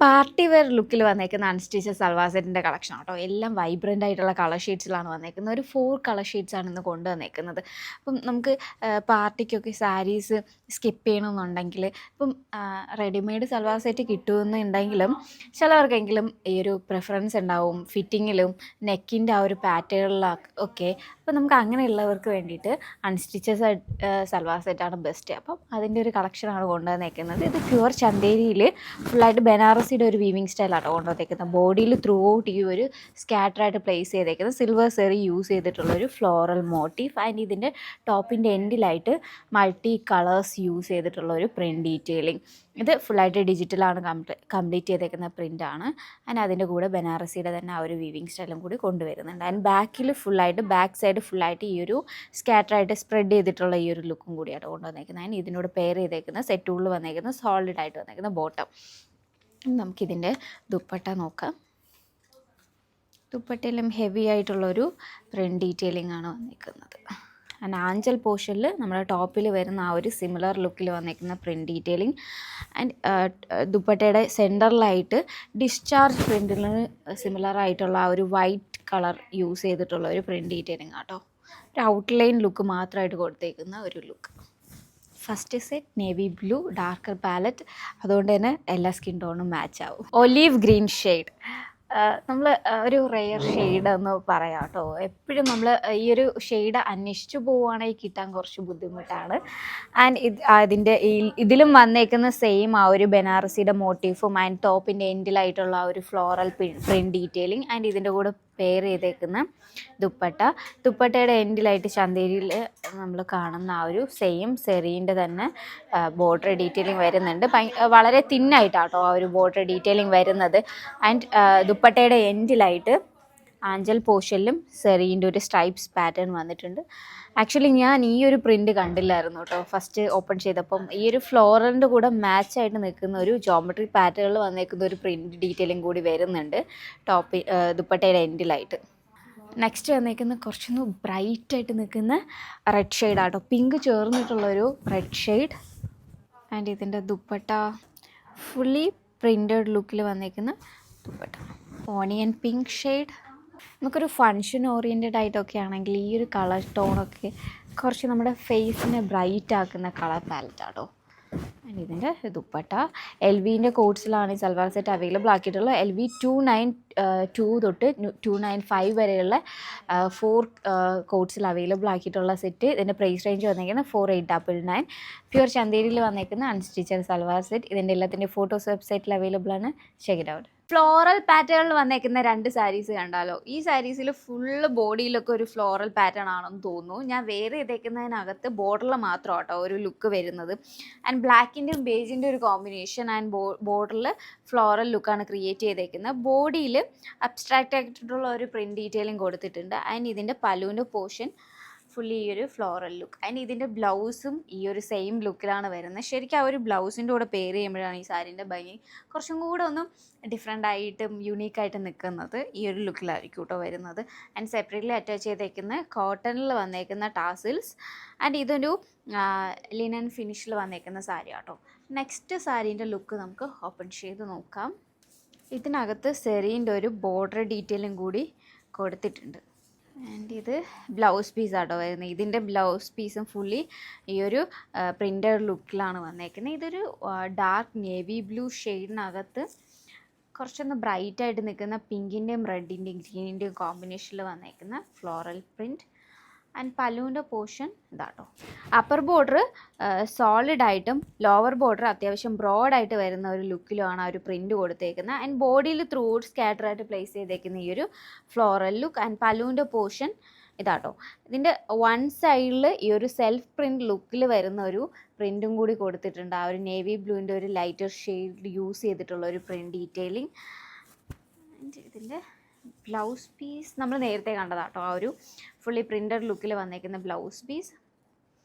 Party wear ലുക്കിൽ വന്നേക്കുന്ന unstitched salwar സെറ്റിൻ്റെ കളക്ഷൻ ആട്ടോ. എല്ലാം വൈബ്രൻ്റ് ആയിട്ടുള്ള കളർ ഷെയ്ഡ്സിലാണ് വന്നേക്കുന്നത്. ഒരു 4 കളർ ഷെയ്ഡ്സാണ് ഇന്ന് കൊണ്ടുവന്നേക്കുന്നത്. അപ്പം നമുക്ക് പാർട്ടിക്കൊക്കെ സാരീസ് സ്കിപ്പ് ചെയ്യണമെന്നുണ്ടെങ്കിൽ ഇപ്പം റെഡിമെയ്ഡ് സൽവാർ സെറ്റ് കിട്ടുമെന്നുണ്ടെങ്കിലും ചിലവർക്കെങ്കിലും ഈ ഒരു പ്രിഫറൻസ് ഉണ്ടാവും ഫിറ്റിങ്ങിലും നെക്കിൻ്റെ ആ ഒരു പാറ്റേണിലൊക്കെ. അപ്പം നമുക്ക് അങ്ങനെയുള്ളവർക്ക് വേണ്ടിയിട്ട് അൺസ്റ്റിച്ചഡ് സൽവാർ സെറ്റാണ് ബെസ്റ്റ്. അപ്പം അതിൻ്റെ ഒരു കളക്ഷനാണ് കൊണ്ടുവന്നേക്കുന്നത്. ഇത് പ്യുവർ ചന്തേരിയിൽ ഫുള്ളായിട്ട് ബനാറസിയുടെ ഒരു വീവിങ് സ്റ്റൈലാണ് കൊണ്ടുവന്നേക്കുന്നത്. ബോഡിയിൽ ത്രൂ ഔട്ട് ഈ ഒരു സ്കാറ്ററായിട്ട് പ്ലേസ് ചെയ്തേക്കുന്നത് സിൽവർ സെറി യൂസ് ചെയ്തിട്ടുള്ളൊരു ഫ്ലോറൽ മോട്ടീഫ്. ആൻഡ് ഇതിൻ്റെ ടോപ്പിൻ്റെ എൻഡിലായിട്ട് മൾട്ടി കളേഴ്സ് യൂസ് ചെയ്തിട്ടുള്ള ഒരു പ്രിൻറ്റ് ഡീറ്റെയിലിംഗ്. ഇത് ഫുള്ളായിട്ട് ഡിജിറ്റലാണ് കംപ്ലീറ്റ് ചെയ്തേക്കുന്ന പ്രിൻ്റാണ്. ആൻഡ് അതിൻ്റെ കൂടെ ബനാറസിയുടെ തന്നെ ആ ഒരു വീവിങ് സ്റ്റൈലും കൂടി കൊണ്ടുവരുന്നുണ്ട്. ആൻഡ് ബാക്കിൽ ഫുള്ളായിട്ട് ബാക്ക് സൈഡ് ഫുള്ളായിട്ട് ഈ ഒരു സ്കാറ്ററായിട്ട് സ്പ്രെഡ് ചെയ്തിട്ടുള്ള ഈ ഒരു ലുക്കും കൂടിയാണ് കൊണ്ടുവന്നേക്കുന്നത്. ആൻഡ് ഇതിനോട് പെയർ ചെയ്തേക്കുന്ന സെറ്റൂളിൽ വന്നേക്കുന്ന സോളിഡ് ആയിട്ട് വന്നേക്കുന്ന ബോട്ടം. നമുക്കിതിൻ്റെ ദുപ്പട്ട നോക്കാം. ദുപ്പട്ടയിലും ഹെവി ആയിട്ടുള്ളൊരു പ്രിൻറ്റ് ഡീറ്റെയിലിംഗ് ആണ് വന്നിരിക്കുന്നത്. ആൻഡ് ആഞ്ചൽ പോർഷനിൽ നമ്മുടെ ടോപ്പിൽ വരുന്ന ആ ഒരു സിമിലർ ലുക്കിൽ വന്നിരിക്കുന്ന പ്രിൻറ്റ് ഡീറ്റെയിലിംഗ്. ആൻഡ് ദുപ്പട്ടയുടെ സെൻറ്ററിലായിട്ട് ഡിസ്ചാർജ് പ്രിൻറ്റിന് സിമിലർ ആയിട്ടുള്ള ആ ഒരു വൈറ്റ് കളർ യൂസ് ചെയ്തിട്ടുള്ള ഒരു പ്രിൻറ്റ് ഡീറ്റെയിലിംഗ് ആട്ടോ. ഒരു ഔട്ട്ലൈൻ ലുക്ക് മാത്രമായിട്ട് കൊടുത്തേക്കുന്ന ഒരു look. First set navy blue darker palette, അതുകൊണ്ട് തന്നെ എല്ലാ സ്കിൻ ടോണും മാച്ച് ആവും. ഒലീവ് ഗ്രീൻ ഷെയ്ഡ്, നമ്മൾ ഒരു റെയർ ഷെയ്ഡ് എന്ന് പറയാം കേട്ടോ. എപ്പോഴും നമ്മൾ ഈ ഒരു ഷെയ്ഡ് അന്വേഷിച്ചു പോവുകയാണെങ്കിൽ കിട്ടാൻ കുറച്ച് ബുദ്ധിമുട്ടാണ്. ആൻഡ് ഇതിലും വന്നേക്കുന്ന സെയിം ആ ഒരു ബനാറസിയുടെ മോട്ടീഫും ആൻഡ് ടോപ്പിൻ്റെ എൻഡിലായിട്ടുള്ള ആ ഒരു ഫ്ലോറൽ പ്രിൻറ്റ് ഡീറ്റെയിലിംഗ്. ആൻഡ് ഇതിൻ്റെ കൂടെ പെയർ ചെയ്തേക്കുന്ന ദുപ്പട്ടയുടെ എൻഡിലായിട്ട് ചന്തേരിയിൽ നമ്മൾ കാണുന്ന ആ ഒരു സെയിം സെറീൻ്റെ തന്നെ ബോർഡർ ഡീറ്റെയിലിംഗ് വരുന്നുണ്ട്. വളരെ തിന്നായിട്ടാട്ടോ ആ ഒരു ബോർഡർ ഡീറ്റെയിലിംഗ് വരുന്നത്. ആൻഡ് ദുപ്പട്ടയുടെ എൻഡിലായിട്ട് ആഞ്ചൽ പോർഷനിലും സെറീൻ്റെ ഒരു സ്ട്രൈപ്സ് പാറ്റേൺ വന്നിട്ടുണ്ട്. ആക്ച്വലി ഞാൻ ഈ ഒരു പ്രിൻറ്റ് കണ്ടില്ലായിരുന്നു കേട്ടോ ഫസ്റ്റ് ഓപ്പൺ ചെയ്തപ്പം. ഈ ഒരു ഫ്ലോറലിൻ്റെ കൂടെ മാച്ചായിട്ട് നിൽക്കുന്ന ഒരു ജോമെട്രി പാറ്റേണിൽ വന്നേക്കുന്ന ഒരു പ്രിൻറ്റ് ഡീറ്റെയിലിംഗ് കൂടി വരുന്നുണ്ട് ദുപ്പട്ടയുടെ എൻഡിലായിട്ട്. നെക്സ്റ്റ് വന്നേക്കുന്ന കുറച്ചൊന്ന് ബ്രൈറ്റായിട്ട് നിൽക്കുന്ന റെഡ് ഷെയ്ഡാട്ടോ. പിങ്ക് ചേർന്നിട്ടുള്ളൊരു റെഡ് ഷെയ്ഡ്. ആൻഡ് ഇതിൻ്റെ ദുപ്പട്ട ഫുള്ളി പ്രിൻറ്റഡ് ലുക്കിൽ വന്നേക്കുന്ന ദുപ്പട്ട. Onion pink shade. നമുക്കൊരു ഫങ്ഷൻ ഓറിയൻറ്റഡ് ആയിട്ടൊക്കെ ആണെങ്കിൽ ഈ ഒരു കളർ ടോണൊക്കെ കുറച്ച് നമ്മുടെ ഫേസിനെ ബ്രൈറ്റ് ആക്കുന്ന കളർ പാലറ്റാട്ടോ. ആൻഡ് ഇതിൻ്റെ ദുപ്പട്ട LVൻ്റെ കോഡ്സിലാണ് ഈ സൽവാർ സെറ്റ് അവൈലബിൾ ആക്കിയിട്ടുള്ളത്. LV 292 തൊട്ട് 295 വരെയുള്ള 4 കോഡ്സിൽ അവൈലബിൾ ആക്കിയിട്ടുള്ള സെറ്റ്. ഇതിൻ്റെ പ്രൈസ് റേഞ്ച് വന്നിരിക്കുന്നത് 4899. പ്യുവർ ചന്തേരിയിൽ വന്നേക്കുന്ന അൺസ്റ്റിച്ചഡ് സൽവാർ സെറ്റ്. ഇതിൻ്റെ എല്ലാത്തിൻ്റെ ഫോട്ടോസ് വെബ്സൈറ്റിൽ അവൈലബിൾ ആണ്. Check it out. ഫ്ലോറൽ പാറ്റേണിൽ വന്നേക്കുന്ന 2 സാരീസ് കണ്ടാലോ. ഈ സാരീസിൽ ഫുള്ള് ബോഡിയിലൊക്കെ ഒരു ഫ്ലോറൽ പാറ്റേൺ ആണെന്ന് തോന്നുന്നു. ഞാൻ വേറെ ചെയ്തേക്കുന്നതിനകത്ത് ബോർഡറിൽ മാത്രം കേട്ടോ ഒരു ലുക്ക് വരുന്നത്. ആൻഡ് ബ്ലാക്കിൻ്റെയും ബേജിൻ്റെ ഒരു കോമ്പിനേഷൻ ആൻഡ് ബോർഡറിൽ ഫ്ലോറൽ ലുക്കാണ് ക്രിയേറ്റ് ചെയ്തേക്കുന്നത്. ബോഡിയിൽ അബ്സ്ട്രാക്റ്റ് ആയിട്ടുള്ള ഒരു പ്രിൻറ്റ് ഡീറ്റെയിലിംഗ് കൊടുത്തിട്ടുണ്ട്. ആൻഡ് ഇതിൻ്റെ പല്ലുവിൻ്റെ പോർഷൻ ഫുള്ളി ഈ ഒരു ഫ്ലോറൽ ലുക്ക്. ആൻഡ് ഇതിൻ്റെ ബ്ലൗസും ഈ ഒരു സെയിം ലുക്കിലാണ് വരുന്നത്. ശരിക്കും ആ ഒരു ബ്ലൗസിൻ്റെ കൂടെ പെയർ ചെയ്യുമ്പോഴാണ് ഈ സാരീൻ്റെ ഭംഗി കുറച്ചും കൂടെ ഒന്നും ഡിഫറെൻ്റ് ആയിട്ടും യുണീക്കായിട്ട് നിൽക്കുന്നത് ഈ ഒരു ലുക്കിലായിരിക്കും കേട്ടോ വരുന്നത്. ആൻഡ് സെപ്പറേറ്റ്ലി അറ്റാച്ച് ചെയ്തേക്കുന്ന കോട്ടണിൽ വന്നേക്കുന്ന ടാസിൽസ്. ആൻഡ് ഇതൊരു ലിനൻ ഫിനിഷിൽ വന്നേക്കുന്ന സാരി കേട്ടോ. നെക്സ്റ്റ് സാരീൻ്റെ ലുക്ക് നമുക്ക് ഓപ്പൺ ചെയ്ത് നോക്കാം. ഇതിനകത്ത് സെറീൻ്റെ ഒരു ബോർഡർ ഡീറ്റെയിലും കൂടി കൊടുത്തിട്ടുണ്ട്. ആൻഡ് ഇത് ബ്ലൗസ് പീസാട്ടോ വരുന്നത്. ഇതിൻ്റെ ബ്ലൗസ് പീസും ഫുള്ളി ഈ ഒരു പ്രിൻ്റഡ് ലുക്കിലാണ് വന്നേക്കുന്നത്. ഇതൊരു ഡാർക്ക് നേവി ബ്ലൂ ഷെയ്ഡിനകത്ത് കുറച്ചൊന്ന് ബ്രൈറ്റായിട്ട് നിൽക്കുന്ന പിങ്കിൻ്റെയും റെഡിൻ്റെയും ഗ്രീനിൻ്റെയും കോമ്പിനേഷനിൽ വന്നേക്കുന്ന ഫ്ലോറൽ പ്രിൻറ്റ്. ആൻഡ് പല്ലുവിൻ്റെ പോർഷൻ ഇതാട്ടോ. അപ്പർ ബോർഡർ സോളിഡായിട്ടും ലോവർ ബോർഡർ അത്യാവശ്യം ബ്രോഡായിട്ട് വരുന്ന ഒരു ലുക്കിലുമാണ് ആ ഒരു പ്രിൻറ്റ് കൊടുത്തേക്കുന്നത്. ആൻഡ് ബോഡിയിൽ ത്രൂ ഔട്ട് സ്കാറ്ററായിട്ട് പ്ലേസ് ചെയ്തേക്കുന്ന ഈ ഒരു ഫ്ലോറൽ ലുക്ക്. ആൻഡ് പല്ലുവിൻ്റെ പോർഷൻ ഇതാട്ടോ. ഇതിൻ്റെ വൺ സൈഡിൽ ഈ ഒരു സെൽഫ് പ്രിൻറ്റ് ലുക്കിൽ വരുന്ന ഒരു പ്രിൻറ്റും കൂടി കൊടുത്തിട്ടുണ്ട്. ആ ഒരു നേവി ബ്ലൂവിൻ്റെ ഒരു ലൈറ്റർ ഷെയ്ഡ് യൂസ് ചെയ്തിട്ടുള്ള ഒരു പ്രിൻറ്റ് ഡീറ്റെയിലിംഗ്. ഇതിൻ്റെ ബ്ലൗസ് പീസ് നമ്മൾ നേരത്തെ കണ്ടതാട്ടോ. ആ ഒരു ഫുള്ളി പ്രിൻറ്റഡ് ലുക്കിൽ വന്നേക്കുന്ന ബ്ലൗസ് പീസ്.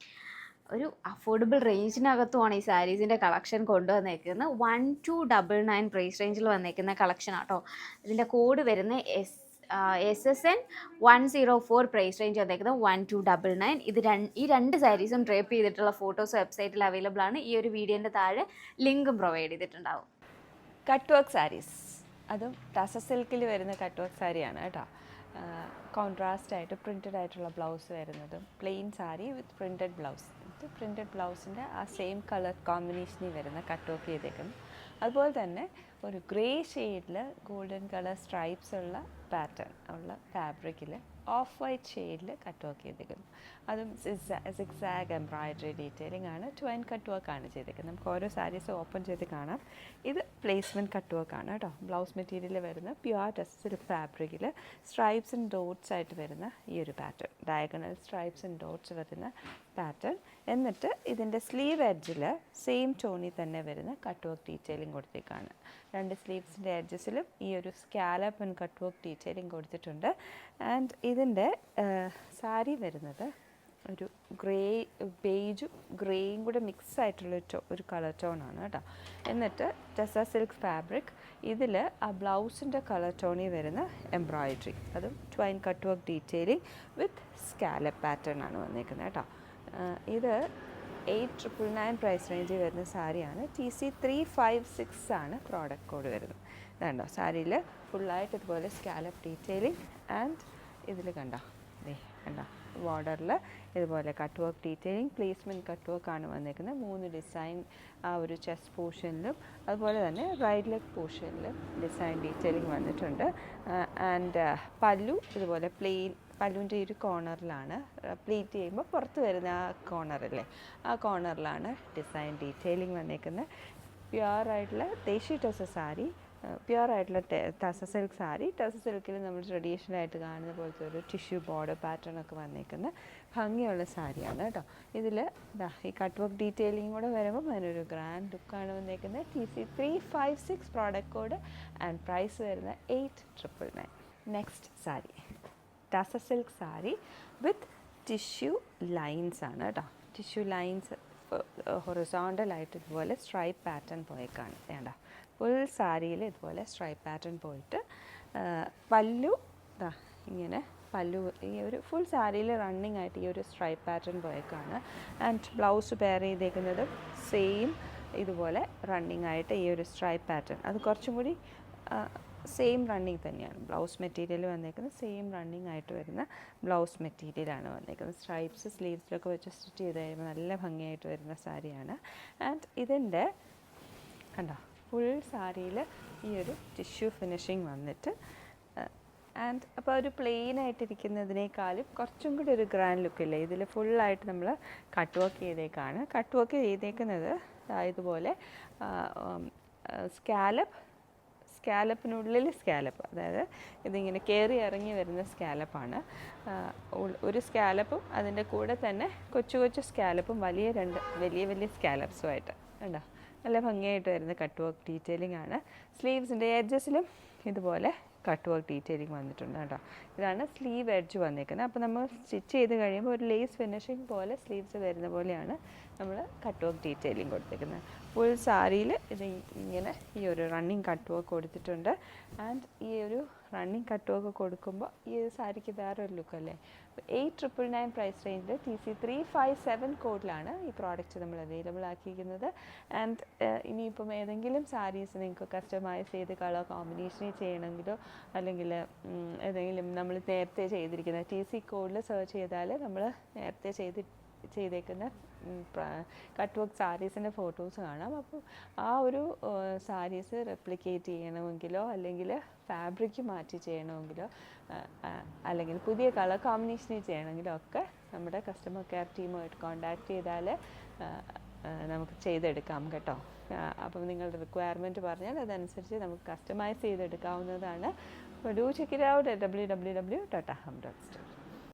ഒരു അഫോർഡബിൾ റേഞ്ചിനകത്തുമാണ് ഈ സാരീസിൻ്റെ കളക്ഷൻ കൊണ്ടുവന്നേക്കുന്നത്. 1299 പ്രൈസ് റേഞ്ചിൽ വന്നേക്കുന്ന കളക്ഷൻ ആട്ടോ. ഇതിൻ്റെ കോഡ് വരുന്ന SSN 104 പ്രൈസ് റേഞ്ച് വന്നേക്കുന്നത് 1299. ഈ രണ്ട് സാരീസും ഡ്രേപ്പ് ചെയ്തിട്ടുള്ള ഫോട്ടോസ് വെബ്സൈറ്റിൽ അവൈലബിൾ ആണ്. ഈ ഒരു വീഡിയോൻ്റെ താഴെ ലിങ്കും പ്രൊവൈഡ് ചെയ്തിട്ടുണ്ടാവും. കട്ട് വർക്ക് സാരീസ്, അതും ടസ സിൽക്കിൽ വരുന്ന കട്ട് വർക്ക് സാരിയാണ് കേട്ടോ. കോൺട്രാസ്റ്റ് ആയിട്ട് പ്രിൻറ്റഡ് ആയിട്ടുള്ള ബ്ലൗസ് വരുന്നതും, പ്ലെയിൻ സാരി വിത്ത് പ്രിൻറ്റഡ് ബ്ലൗസ്, പ്രിൻറ്റഡ് ബ്ലൗസിൻ്റെ ആ സെയിം കളർ കോമ്പിനേഷനിൽ വരുന്ന കട്ട് വർക്ക് ചെയ്തേക്കുന്നു. അതുപോലെ തന്നെ ഒരു ഗ്രേ ഷെയ്ഡിൽ ഗോൾഡൻ കളർ സ്ട്രൈപ്സ് ഉള്ള പാറ്റേൺ ഉള്ള ഫാബ്രിക്കിൽ ഓഫ് വൈറ്റ് ഷെയ്ഡിൽ കട്ട് വർക്ക് ചെയ്തേക്കുന്നു. അതും സിക്സാഗ് എംബ്രോയിഡറി ഡീറ്റെയിലിംഗ് ആണ്. ട്വൈൻ കട്ട് വർക്കാണ് ചെയ്തേക്കുന്നത്. നമുക്ക് ഓരോ സാരീസ് ഓപ്പൺ ചെയ്ത് കാണാം. ഇത് പ്ലേസ്മെൻറ്റ് കട്ട് വർക്കാണ് കേട്ടോ. ബ്ലൗസ് മെറ്റീരിയൽ വരുന്ന പ്യുവർ ടസ സിൽക്ക് ഫാബ്രിക്കിൽ സ്ട്രൈപ്സ് ആൻഡ് ഡോട്ട്സ് ആയിട്ട് വരുന്ന ഈ ഒരു pattern, diagonal stripes and dots വരുന്ന പാറ്റേൺ. എന്നിട്ട് ഇതിൻ്റെ സ്ലീവ് എഡ്ജിൽ സെയിം ടോണിൽ തന്നെ വരുന്ന കട്ട് വർക്ക് ഡീറ്റെയിലിംഗ് കൊടുത്തേക്കാണ്. രണ്ട് സ്ലീവ്സിൻ്റെ എഡ്ജസിലും ഈ ഒരു scallop and cut work detailing കൊടുത്തിട്ടുണ്ട്. ആൻഡ് ഇതിൻ്റെ സാരി വരുന്നത് ഒരു ബേജും ഗ്രേയും കൂടെ മിക്സ് ആയിട്ടുള്ള ഒരു കളർ ടോണാണ് കേട്ടോ. എന്നിട്ട് ടസ സിൽക്ക് ഫാബ്രിക്, ഇതിൽ ആ ബ്ലൗസിൻ്റെ കളർ ടോണിൽ വരുന്ന എംബ്രോയിഡറി, അതും ട്വൈൻ കട്ട് വർക്ക് ഡീറ്റെയിലിംഗ് വിത്ത് സ്കാലപ്പ് പാറ്റേൺ ആണ് വന്നേക്കുന്നത് കേട്ടോ. ഇത് 8,999 പ്രൈസ് റേഞ്ചിൽ വരുന്ന സാരിയാണ്. TC 356 ആണ് പ്രോഡക്റ്റ് കോഡ് വരുന്നത്. ഇതുണ്ടോ സാരിയിൽ ഫുള്ളായിട്ട് ഇതുപോലെ സ്കാലപ്പ് ഡീറ്റെയിലിംഗ് ആൻഡ് ഇതിൽ കണ്ടോ ബോർഡറിൽ ഇതുപോലെ cut work detailing, placement cut വർക്കാണ് വന്നേക്കുന്നത്. 3 ഡിസൈൻ ആ ഒരു ചെസ്റ്റ് പോർഷനിലും അതുപോലെ തന്നെ റൈറ്റ് ലെഗ് പോർഷനിലും ഡിസൈൻ ഡീറ്റെയിലിംഗ് വന്നിട്ടുണ്ട്. ആൻഡ് പല്ലു ഇതുപോലെ പ്ലെയിൻ, പല്ലുവിൻ്റെ ഒരു കോർണറിലാണ് പ്ലീറ്റ് ചെയ്യുമ്പോൾ പുറത്ത് വരുന്ന ആ കോർണറല്ലേ, ആ കോർണറിലാണ് ഡിസൈൻ ഡീറ്റെയിലിംഗ് വന്നേക്കുന്നത്. പ്യുവറായിട്ടുള്ള ദേശി ടസ സാരി, പ്യുവറായിട്ടുള്ള ടസ സിൽക്ക് സാരി. ടസ സിൽക്കിൽ നമ്മൾ ട്രഡീഷണലായിട്ട് കാണുന്ന പോലത്തെ ഒരു ടിഷ്യൂ ബോർഡർ പാറ്റേൺ ഒക്കെ വന്നേക്കുന്ന ഭംഗിയുള്ള സാരിയാണ് കേട്ടോ. ഇതിൽ ഈ കട്ട് വർക്ക് ഡീറ്റെയിലിംഗ് കൂടെ വരുമ്പോൾ അതിനൊരു ഗ്രാൻഡ് ലുക്കാണ് വന്നേക്കുന്നത്. TC 356 product code and price വരുന്ന 8,999. Next sari tussar silk sari with tissue lines ആണ് കേട്ടോ. ടിഷ്യൂ ലൈൻസ് ഹൊറിസോണ്ടലായിട്ട് ഇതുപോലെ സ്ട്രൈപ്പ് പാറ്റേൺ പോയേക്കാണ് വേണ്ട. ഫുൾ സാരിയിൽ ഇതുപോലെ സ്ട്രൈപ്പ് പാറ്റേൺ പോയിട്ട് പല്ലു ഇങ്ങനെ പല്ലു ഈ ഒരു ഫുൾ സാരിയിൽ റണ്ണിങ് ആയിട്ട് ഈ ഒരു സ്ട്രൈപ്പ് പാറ്റേൺ പോയേക്കാണ്. ആൻഡ് ബ്ലൗസ് പെയർ ചെയ്തേക്കുന്നത് സെയിം ഇതുപോലെ റണ്ണിങ് ആയിട്ട് ഈ ഒരു സ്ട്രൈപ്പ് പാറ്റേൺ, അത് കുറച്ചും കൂടി സെയിം റണ്ണിങ് തന്നെയാണ്. ബ്ലൗസ് മെറ്റീരിയൽ വന്നേക്കുന്നത് സെയിം റണ്ണിങ് ആയിട്ട് വരുന്ന ബ്ലൗസ് മെറ്റീരിയലാണ് വന്നേക്കുന്നത്. സ്ട്രൈപ്സ് സ്ലീവ്സിലൊക്കെ വെച്ച് സ്റ്റിച്ച് ചെയ്ത് കഴിയുമ്പോൾ നല്ല ഭംഗിയായിട്ട് വരുന്ന സാരിയാണ്. ആൻഡ് ഇതിൻ്റെ കണ്ടോ ഫുൾ സാരിയിൽ ഈ ഒരു ടിഷ്യൂ ഫിനിഷിങ് വന്നിട്ട് ആൻഡ് അപ്പോൾ ഒരു പ്ലെയിൻ ആയിട്ടിരിക്കുന്നതിനേക്കാളും കുറച്ചും കൂടി ഒരു ഗ്രാൻഡ് ലുക്കില്ലേ. ഇതിൽ ഫുള്ളായിട്ട് നമ്മൾ കട്ട് വർക്ക് ചെയ്തേക്കാണ്. കട്ട് വർക്ക് ചെയ്തേക്കുന്നത് ഇതുപോലെ സ്കാലപ്പിനുള്ളിൽ സ്കാലപ്പ്, അതായത് ഇതിങ്ങനെ കയറി ഇറങ്ങി വരുന്ന സ്കാലപ്പാണ്. ഒരു സ്കാലപ്പും അതിൻ്റെ കൂടെ തന്നെ കൊച്ചു കൊച്ചു സ്കാലപ്പും വലിയ വലിയ സ്കാലപ്സുമായിട്ട് കണ്ടോ നല്ല ഭംഗിയായിട്ട് വരുന്ന കട്ട് വർക്ക് ഡീറ്റെയിലിംഗ് ആണ്. സ്ലീവ്സിൻ്റെ എഡ്ജസിലും ഇതുപോലെ കട്ട് വർക്ക് ഡീറ്റെയിലിംഗ് വന്നിട്ടുണ്ട് കേട്ടോ. ഇതാണ് സ്ലീവ് എഡ്ജ് വന്നിരിക്കുന്നത്. അപ്പോൾ നമ്മൾ സ്റ്റിച്ച് ചെയ്ത് കഴിയുമ്പോൾ ഒരു ലേസ് ഫിനിഷിങ് പോലെ സ്ലീവ്സ് വരുന്ന പോലെയാണ് നമ്മൾ കട്ട് വർക്ക് ഡീറ്റെയിലിംഗ് കൊടുത്തിരിക്കുന്നത്. ഫുൾ സാരിയിൽ ഇത് ഇങ്ങനെ ഈ ഒരു റണ്ണിങ് കട്ട് വർക്ക് കൊടുത്തിട്ടുണ്ട്. ആൻഡ് ഈ ഒരു റണ്ണിങ് കട്ട് വർക്ക് കൊടുക്കുമ്പോൾ ഈ സാരിക്ക് വേറൊരു ലുക്കല്ലേ. 8,999 പ്രൈസ് റേഞ്ചിൽ TC 357 കോഡിലാണ് ഈ പ്രോഡക്റ്റ് നമ്മൾ അവൈലബിൾ ആക്കിയിരിക്കുന്നത്. ആൻഡ് ഇനിയിപ്പം ഏതെങ്കിലും സാരീസ് നിങ്ങൾക്ക് കസ്റ്റമൈസ് ചെയ്ത് കളർ കോമ്പിനേഷനിൽ ചെയ്യണമെങ്കിലോ അല്ലെങ്കിൽ ഏതെങ്കിലും നമ്മൾ നേരത്തെ ചെയ്തിരിക്കുന്ന TC കോഡിൽ സെർച്ച് ചെയ്താൽ നമ്മൾ നേരത്തെ ചെയ്തേക്കുന്ന കട്ട് വർക്ക് സാരീസിൻ്റെ ഫോട്ടോസ് കാണാം. അപ്പോൾ ആ ഒരു സാരീസ് റെപ്ലിക്കേറ്റ് ചെയ്യണമെങ്കിലോ അല്ലെങ്കിൽ ഫാബ്രിക്ക് മാറ്റി ചെയ്യണമെങ്കിലോ അല്ലെങ്കിൽ പുതിയ കളർ കോമ്പിനേഷനിൽ ചെയ്യണമെങ്കിലോ ഒക്കെ നമ്മുടെ കസ്റ്റമർ കെയർ ടീമുമായിട്ട് കോൺടാക്റ്റ് ചെയ്താൽ നമുക്ക് ചെയ്തെടുക്കാം കേട്ടോ. അപ്പം നിങ്ങളുടെ റിക്വയർമെൻറ്റ് പറഞ്ഞാൽ അതനുസരിച്ച് നമുക്ക് കസ്റ്റമൈസ് ചെയ്തെടുക്കാവുന്നതാണ്. അപ്പോൾ do check it out at www.taham.store.